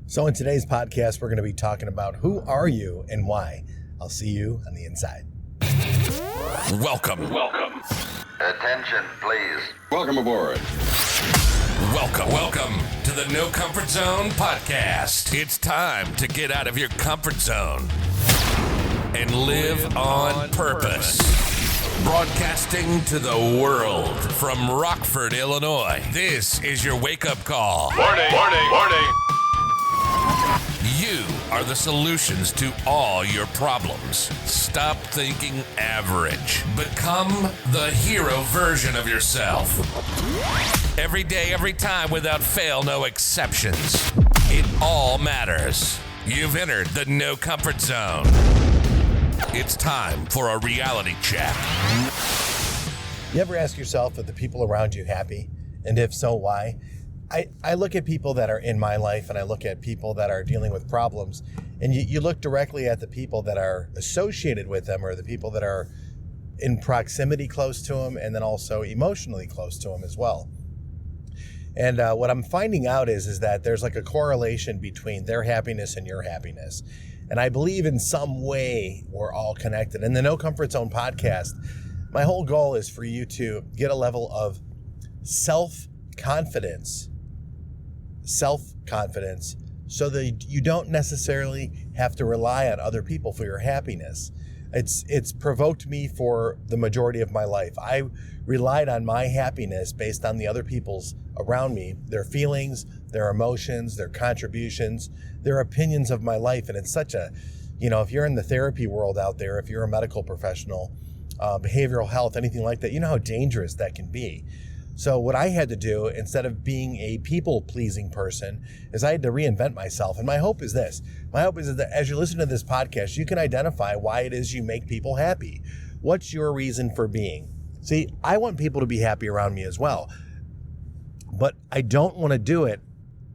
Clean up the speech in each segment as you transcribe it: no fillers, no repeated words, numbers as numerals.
So in today's podcast, we're going to be talking about who are you and why. I'll see you on the inside. Welcome. Attention, please. Welcome aboard. Welcome to the No Comfort Zone podcast. It's time to get out of your comfort zone and live on purpose. Broadcasting to the world from Rockford, Illinois. This is your wake-up call. Warning. You are the solutions to all your problems. Stop thinking average. Become the hero version of yourself. Every day, every time, without fail, no exceptions. It all matters. You've entered the No Comfort Zone. It's time for a reality check. You ever ask yourself, are the people around you happy? And if so, why? I look at people that are in my life and I look at people that are dealing with problems, and you look directly at the people that are associated with them or the people that are in proximity close to them and then also emotionally close to them as well. And what I'm finding out is that there's like a correlation between their happiness and your happiness. And I believe in some way we're all connected. In the No Comfort Zone podcast, my whole goal is for you to get a level of self-confidence so that you don't necessarily have to rely on other people for your happiness. It's provoked me for the majority of my life. I relied on my happiness based on the other people's around me, their feelings, their emotions, their contributions, their opinions of my life. And it's such a, if you're in the therapy world out there, if you're a medical professional, behavioral health, anything like that, you know how dangerous that can be. So what I had to do, instead of being a people-pleasing person, is I had to reinvent myself. And my hope is this. My hope is that as you listen to this podcast, you can identify why it is you make people happy. What's your reason for being? See, I want people to be happy around me as well. But I don't want to do it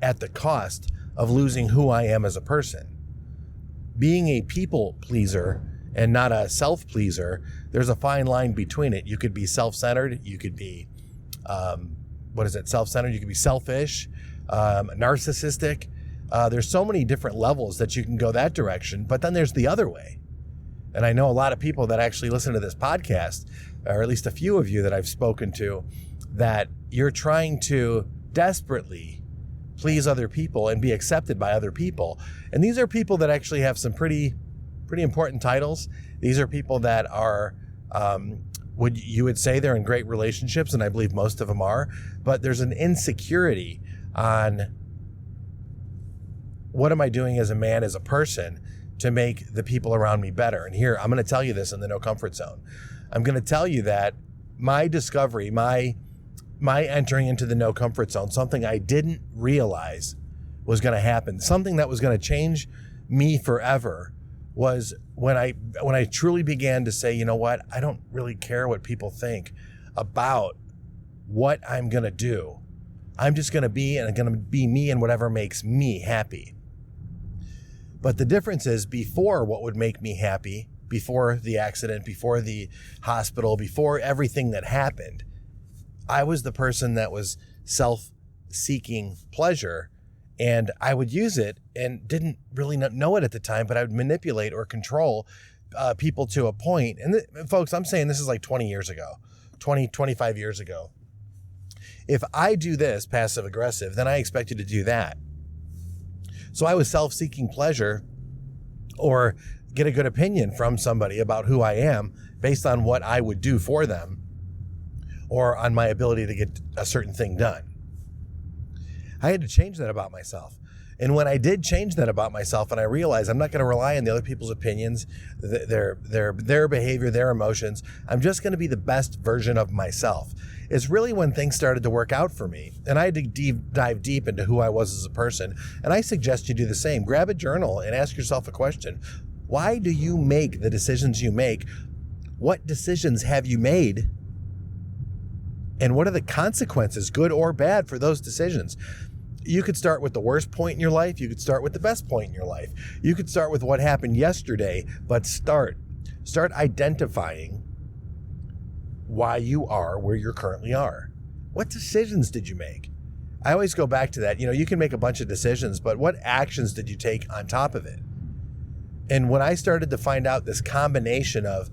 at the cost of losing who I am as a person. Being a people-pleaser and not a self-pleaser, there's a fine line between it. You could be self-centered. You could be self-centered. You can be selfish, narcissistic. There's so many different levels that you can go that direction, but then there's the other way. And I know a lot of people that actually listen to this podcast, or at least a few of you that I've spoken to, that you're trying to desperately please other people and be accepted by other people. And these are people that actually have some pretty important titles. These are people that are, you would say they're in great relationships, and I believe most of them are, but there's an insecurity on what am I doing as a man, as a person, to make the people around me better. And here, I'm going to tell you this in the No Comfort Zone. I'm going to tell you that my discovery, my entering into the No Comfort Zone, something I didn't realize was going to happen, something that was going to change me forever, was when I truly began to say, you know what, I don't really care what people think about what I'm going to do. I'm just going to be, and I'm going to be me and whatever makes me happy. But the difference is, before what would make me happy, before the accident, before the hospital, before everything that happened, I was the person that was self-seeking pleasure. And I would use it and didn't really know it at the time, but I would manipulate or control people to a point. And folks, I'm saying this is like 20 years ago, 25 years ago. If I do this passive aggressive, then I expect you to do that. So I was self-seeking pleasure or get a good opinion from somebody about who I am based on what I would do for them or on my ability to get a certain thing done. I had to change that about myself. And when I did change that about myself and I realized I'm not going to rely on the other people's opinions, their behavior, their emotions, I'm just going to be the best version of myself, it's really when things started to work out for me. And I had to dive deep into who I was as a person. And I suggest you do the same. Grab a journal and ask yourself a question. Why do you make the decisions you make? What decisions have you made? And what are the consequences, good or bad, for those decisions? You could start with the worst point in your life. You could start with the best point in your life. You could start with what happened yesterday, but start identifying why you are where you currently are. What decisions did you make? I always go back to that. You can make a bunch of decisions, but what actions did you take on top of it? And when I started to find out this combination of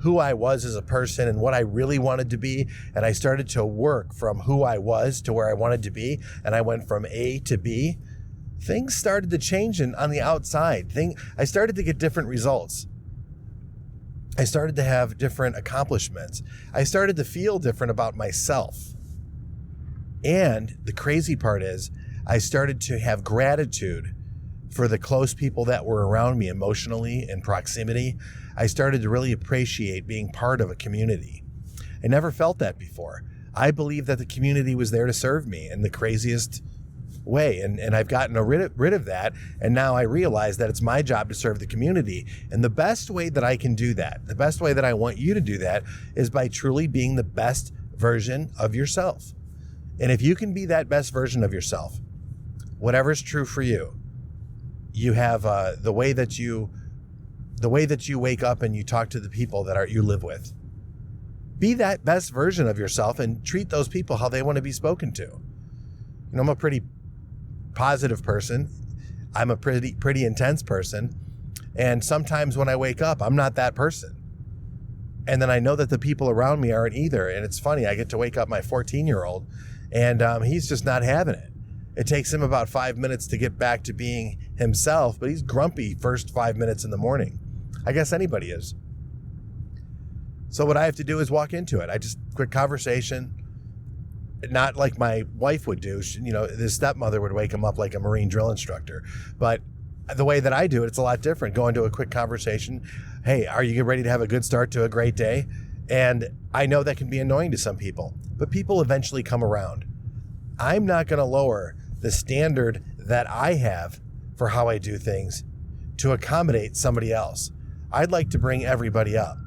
who I was as a person and what I really wanted to be, and I started to work from who I was to where I wanted to be, and I went from A to B, things started to change on the outside. I started to get different results. I started to have different accomplishments. I started to feel different about myself. And the crazy part is, I started to have gratitude for the close people that were around me emotionally in proximity. I started to really appreciate being part of a community. I never felt that before. I believed that the community was there to serve me in the craziest way. And I've gotten rid of that. And now I realize that it's my job to serve the community. And the best way that I can do that, the best way that I want you to do that, is by truly being the best version of yourself. And if you can be that best version of yourself, whatever's true for you, you have the way that you wake up and you talk to the people that you live with. Be that best version of yourself and treat those people how they want to be spoken to. I'm a pretty positive person. I'm a pretty intense person. And sometimes when I wake up, I'm not that person. And then I know that the people around me aren't either. And it's funny, I get to wake up my 14-year-old and he's just not having it. It takes him about 5 minutes to get back to being himself, but he's grumpy first 5 minutes in the morning. I guess anybody is. So what I have to do is walk into it. I just quick conversation, not like my wife would do. His stepmother would wake him up like a Marine drill instructor. But the way that I do it, it's a lot different. Go into a quick conversation. Hey, are you ready to have a good start to a great day? And I know that can be annoying to some people, but people eventually come around. I'm not going to lower the standard that I have for how I do things to accommodate somebody else. I'd like to bring everybody up.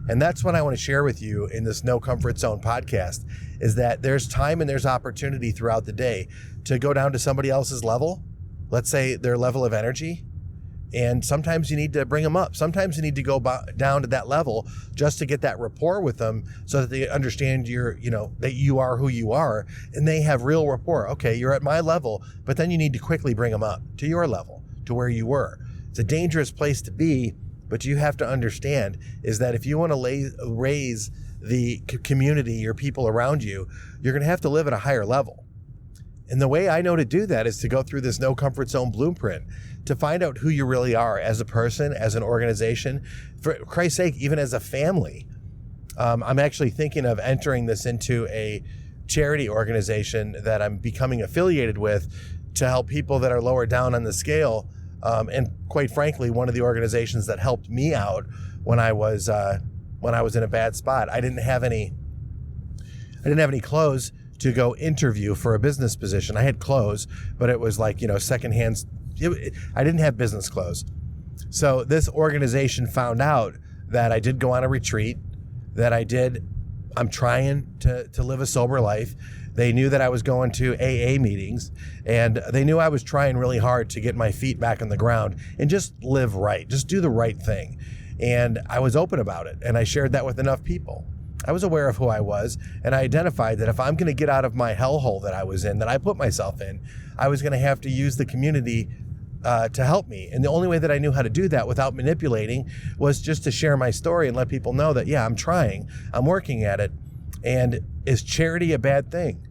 And that's what I want to share with you in this No Comfort Zone podcast, is that there's time and there's opportunity throughout the day to go down to somebody else's level, let's say their level of energy, and sometimes you need to bring them up. Sometimes you need to go down to that level just to get that rapport with them so that they understand that you are who you are, and they have real rapport. Okay, you're at my level, but then you need to quickly bring them up to your level, to where you were. It's a dangerous place to be, but you have to understand is that if you want to raise the community, your people around you, you're going to have to live at a higher level. And the way I know to do that is to go through this No Comfort Zone blueprint to find out who you really are as a person, as an organization, for Christ's sake, even as a family. I'm actually thinking of entering this into a charity organization that I'm becoming affiliated with to help people that are lower down on the scale. And quite frankly, one of the organizations that helped me out when I was in a bad spot. I didn't have any clothes to go interview for a business position. I had clothes, but it was like, secondhand. I didn't have business clothes. So this organization found out that I did go on a retreat, that I'm trying to live a sober life. They knew that I was going to AA meetings, and they knew I was trying really hard to get my feet back on the ground and just live right, just do the right thing. And I was open about it, and I shared that with enough people. I was aware of who I was, and I identified that if I'm going to get out of my hellhole that I was in, that I put myself in, I was going to have to use the community to help me. And the only way that I knew how to do that without manipulating was just to share my story and let people know that, yeah, I'm trying, I'm working at it. And is charity a bad thing?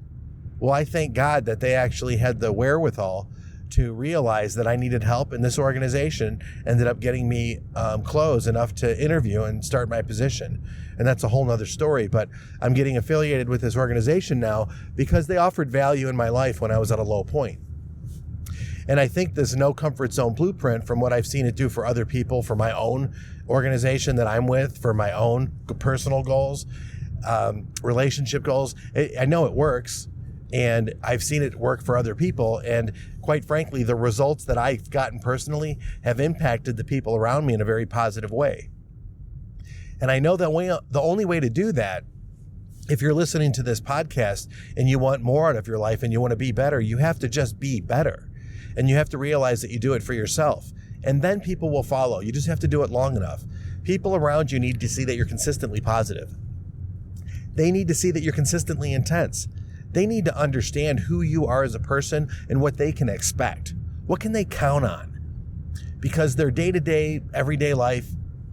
Well, I thank God that they actually had the wherewithal to realize that I needed help, and this organization ended up getting me clothes enough to interview and start my position. And that's a whole nother story, but I'm getting affiliated with this organization now because they offered value in my life when I was at a low point. And I think this No Comfort Zone blueprint, from what I've seen it do for other people, for my own organization that I'm with, for my own personal goals, relationship goals, I know it works. And I've seen it work for other people. And quite frankly, the results that I've gotten personally have impacted the people around me in a very positive way. And I know that the only way to do that, if you're listening to this podcast and you want more out of your life and you want to be better, you have to just be better. And you have to realize that you do it for yourself. And then people will follow. You just have to do it long enough. People around you need to see that you're consistently positive. They need to see that you're consistently intense. They need to understand who you are as a person and what they can expect. What can they count on? Because their day-to-day, everyday life,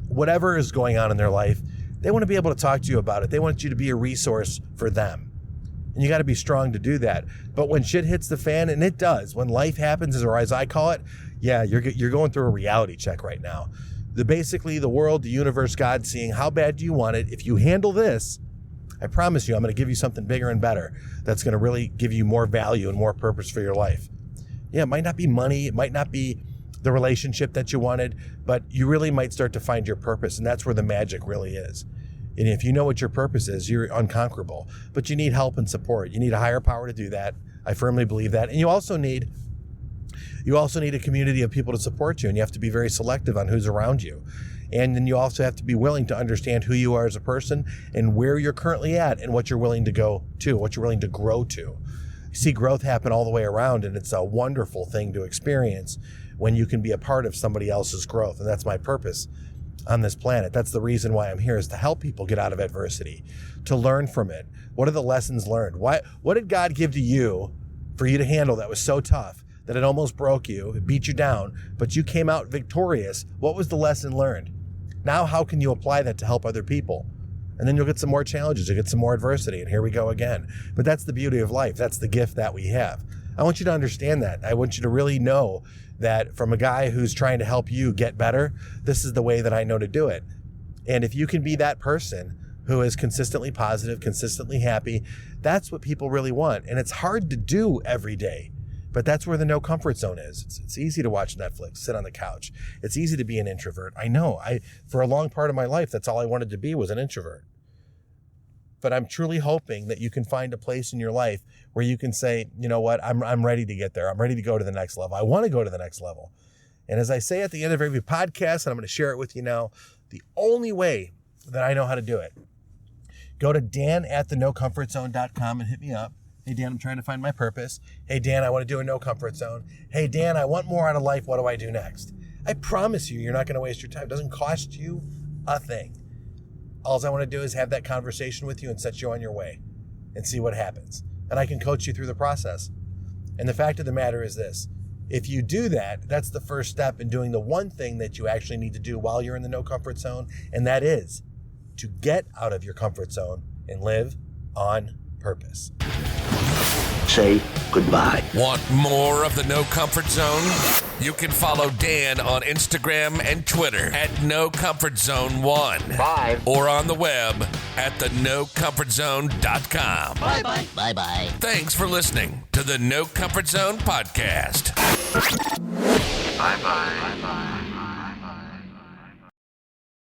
whatever is going on in their life, they want to be able to talk to you about it. They want you to be a resource for them. And you got to be strong to do that. But when shit hits the fan, and it does, when life happens, or as I call it, yeah, you're going through a reality check right now. Basically, the world, the universe, God seeing how bad do you want it. If you handle this, I promise you, I'm going to give you something bigger and better that's going to really give you more value and more purpose for your life. Yeah, it might not be money. It might not be the relationship that you wanted, but you really might start to find your purpose. And that's where the magic really is. And if you know what your purpose is, you're unconquerable. But you need help and support. You need a higher power to do that. I firmly believe that. And you also need a community of people to support you. And you have to be very selective on who's around you. And then you also have to be willing to understand who you are as a person and where you're currently at and what you're willing to go to, what you're willing to grow to. You see growth happen all the way around, and it's a wonderful thing to experience when you can be a part of somebody else's growth. And that's my purpose on this planet. That's the reason why I'm here, is to help people get out of adversity, to learn from it. What are the lessons learned? What did God give to you for you to handle that was so tough that it almost broke you, it beat you down, but you came out victorious? What was the lesson learned? Now, how can you apply that to help other people? And then you'll get some more challenges, you'll get some more adversity, and here we go again. But that's the beauty of life. That's the gift that we have. I want you to understand that. I want you to really know that from a guy who's trying to help you get better, this is the way that I know to do it. And if you can be that person who is consistently positive, consistently happy, that's what people really want. And it's hard to do every day. But that's where the no comfort zone is. It's easy to watch Netflix, sit on the couch. It's easy to be an introvert. I know. For a long part of my life, that's all I wanted to be, was an introvert. But I'm truly hoping that you can find a place in your life where you can say, you know what, I'm ready to get there. I'm ready to go to the next level. I want to go to the next level. And as I say at the end of every podcast, and I'm going to share it with you now, the only way that I know how to do it, go to dan@thenocomfortzone.com and hit me up. Hey, Dan, I'm trying to find my purpose. Hey, Dan, I want to do a no comfort zone. Hey, Dan, I want more out of life. What do I do next? I promise you, you're not going to waste your time. It doesn't cost you a thing. All I want to do is have that conversation with you and set you on your way and see what happens. And I can coach you through the process. And the fact of the matter is this. If you do that, that's the first step in doing the one thing that you actually need to do while you're in the no comfort zone. And that is to get out of your comfort zone and live on purpose. Say goodbye. Want more of the No Comfort Zone? You can follow Dan on Instagram and Twitter at NoComfortZone1. Bye. Or on the web at thenocomfortzone.com. Bye-bye. Bye-bye. Thanks for listening to the No Comfort Zone podcast. Bye-bye.